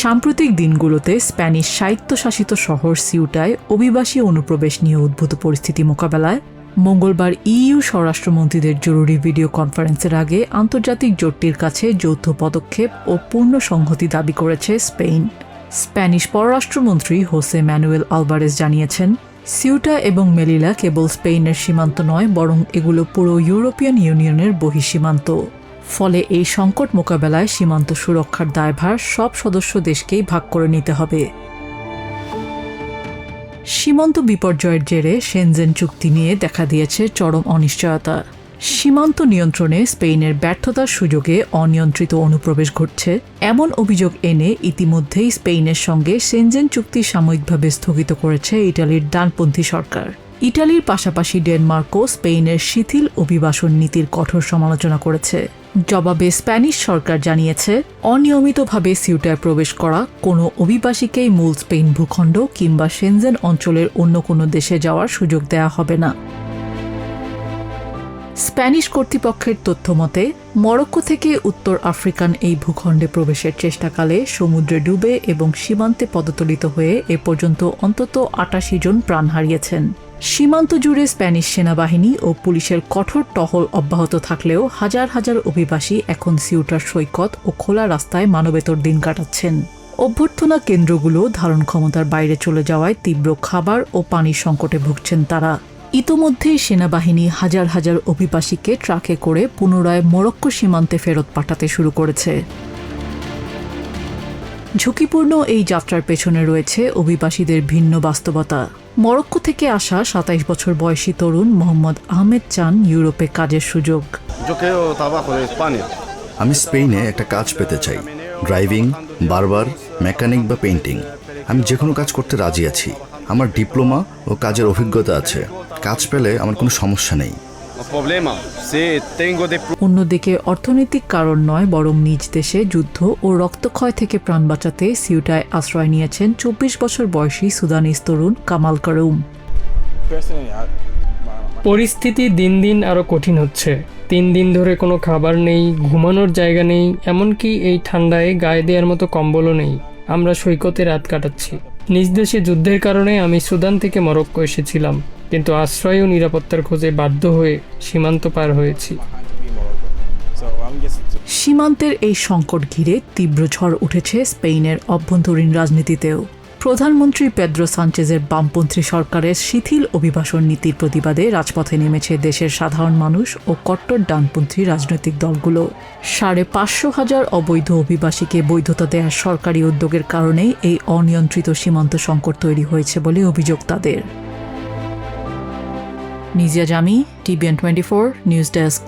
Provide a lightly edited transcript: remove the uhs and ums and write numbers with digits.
সাম্প্রতিক দিনগুলোতে স্প্যানিশ স্বায়ত্তশাসিত শহর সিউটায় অভিবাসী অনুপ্রবেশ নিয়ে উদ্ভূত পরিস্থিতি মোকাবেলায় মঙ্গলবার ইইউ স্বরাষ্ট্রমন্ত্রীদের জরুরি ভিডিও কনফারেন্সের আগে আন্তর্জাতিক জোটটির কাছে যৌথ পদক্ষেপ ও পূর্ণ সংহতি দাবি করেছে স্পেন। স্প্যানিশ পররাষ্ট্রমন্ত্রী হোসে ম্যানুয়েল আলভারেজ জানিয়েছেন, সিউটা এবং মেলিলা কেবল স্পেনের সীমান্ত নয়, বরং এগুলো পুরো ইউরোপিয়ান ইউনিয়নের বহিঃসীমান্ত। ফলে এই সংকট মোকাবেলায় সীমান্ত সুরক্ষার দায়ভার সব সদস্য দেশকেই ভাগ করে নিতে হবে। সীমান্ত বিপর্যয়ের জেরে শেনজেন চুক্তি নিয়ে দেখা দিয়েছে চরম অনিশ্চয়তা। সীমান্ত নিয়ন্ত্রণে স্পেনের ব্যর্থতার সুযোগে অনিয়ন্ত্রিত অনুপ্রবেশ ঘটছে এমন অভিযোগ এনে ইতিমধ্যেই স্পেনের সঙ্গে শেনজেন চুক্তি সাময়িকভাবে স্থগিত করেছে ইটালির ডানপন্থী সরকার। ইটালির পাশাপাশি ডেনমার্কও স্পেনের শিথিল অভিবাসন নীতির কঠোর সমালোচনা করেছে। জবাবে স্প্যানিশ সরকার জানিয়েছে, অনিয়মিতভাবে সিউটায় প্রবেশ করা কোনো অভিবাসীকেই মূল স্পেন ভূখণ্ড কিংবা শেনজেন অঞ্চলের অন্য কোনো দেশে যাওয়ার সুযোগ দেয়া হবে না। স্প্যানিশ কর্তৃপক্ষের তথ্যমতে মরক্কো থেকে উত্তর আফ্রিকান এই ভূখণ্ডে প্রবেশের চেষ্টাকালে সমুদ্রে ডুবে এবং সীমান্তে পদতলিত হয়ে এ পর্যন্ত অন্তত ৮৮ জন প্রাণ হারিয়েছেন। সীমান্ত জুড়ে স্প্যানিশ সেনাবাহিনী ও পুলিশের কঠোর টহল অব্যাহত থাকলেও হাজার হাজার অভিবাসী এখন সিউটার সৈকত ও খোলা রাস্তায় মানবেতর দিন কাটাচ্ছেন। অভ্যর্থনা কেন্দ্রগুলো ধারণ ক্ষমতার বাইরে চলে যাওয়ায় তীব্র খাবার ও পানির সংকটে ভুগছেন তারা। ইতোমধ্যেই সেনাবাহিনী হাজার হাজার অভিবাসীকে ট্রাকে করে পুনরায় মরক্কো সীমান্তে ফেরত পাঠাতে শুরু করেছে। ঝুঁকিপূর্ণ এই যাত্রার পেছনে রয়েছে অভিবাসীদের ভিন্ন বাস্তবতা। মরক্কো থেকে আসা ২৭ বছর বয়সী তরুণ মোহাম্মদ আহমেদ চান ইউরোপে কাজের সুযোগ। আমি স্পেনে একটা কাজ পেতে চাই, ড্রাইভিং, বারবার, মেকানিক বা পেইন্টিং। আমি যে কোনো কাজ করতে রাজি আছি। আমার ডিপ্লোমা ও কাজের অভিজ্ঞতা আছে। কাজ পেলে আমার কোনো সমস্যা নেই। অন্যদিকে অর্থনৈতিক কারণ নয়, বরং নিজ দেশে যুদ্ধ ও রক্তক্ষয় থেকে প্রাণ বাঁচাতে সিউটায় আশ্রয় নিয়েছেন ২৪ বছর বয়সী সুদানিজ তরুণ কামাল কারুম। পরিস্থিতি দিন দিন আরও কঠিন হচ্ছে। ৩ দিন ধরে কোনো খাবার নেই, ঘুমানোর জায়গা নেই, এমনকি এই ঠান্ডায় গায়ে দেওয়ার মতো কম্বলও নেই। আমরা সৈকতে রাত কাটাচ্ছি। নিজ দেশে যুদ্ধের কারণে আমি সুদান থেকে মরক্কো এসেছিলাম, কিন্তু আশ্রয় ও নিরাপত্তার খোঁজে বাধ্য হয়ে সীমান্ত পার হয়েছি। সীমান্তের এই সংকট ঘিরে তীব্র ঝড় উঠেছে স্পেনের অভ্যন্তরীণ রাজনীতিতেও। প্রধানমন্ত্রী পেদ্রো সানচেজের বামপন্থী সরকারের শিথিল অভিবাসন নীতির প্রতিবাদে রাজপথে নেমেছে দেশের সাধারণ মানুষ ও কট্টর ডানপন্থী রাজনৈতিক দলগুলো। ৫৫০,০০০ অবৈধ অভিবাসীকে বৈধতা দেওয়ার সরকারি উদ্যোগের কারণেই এই অনিয়ন্ত্রিত সীমান্ত সংকট তৈরি হয়েছে বলে অভিযোগ তাদের। নিজিয়া জামি, TVN24 নিউজ ডেস্ক।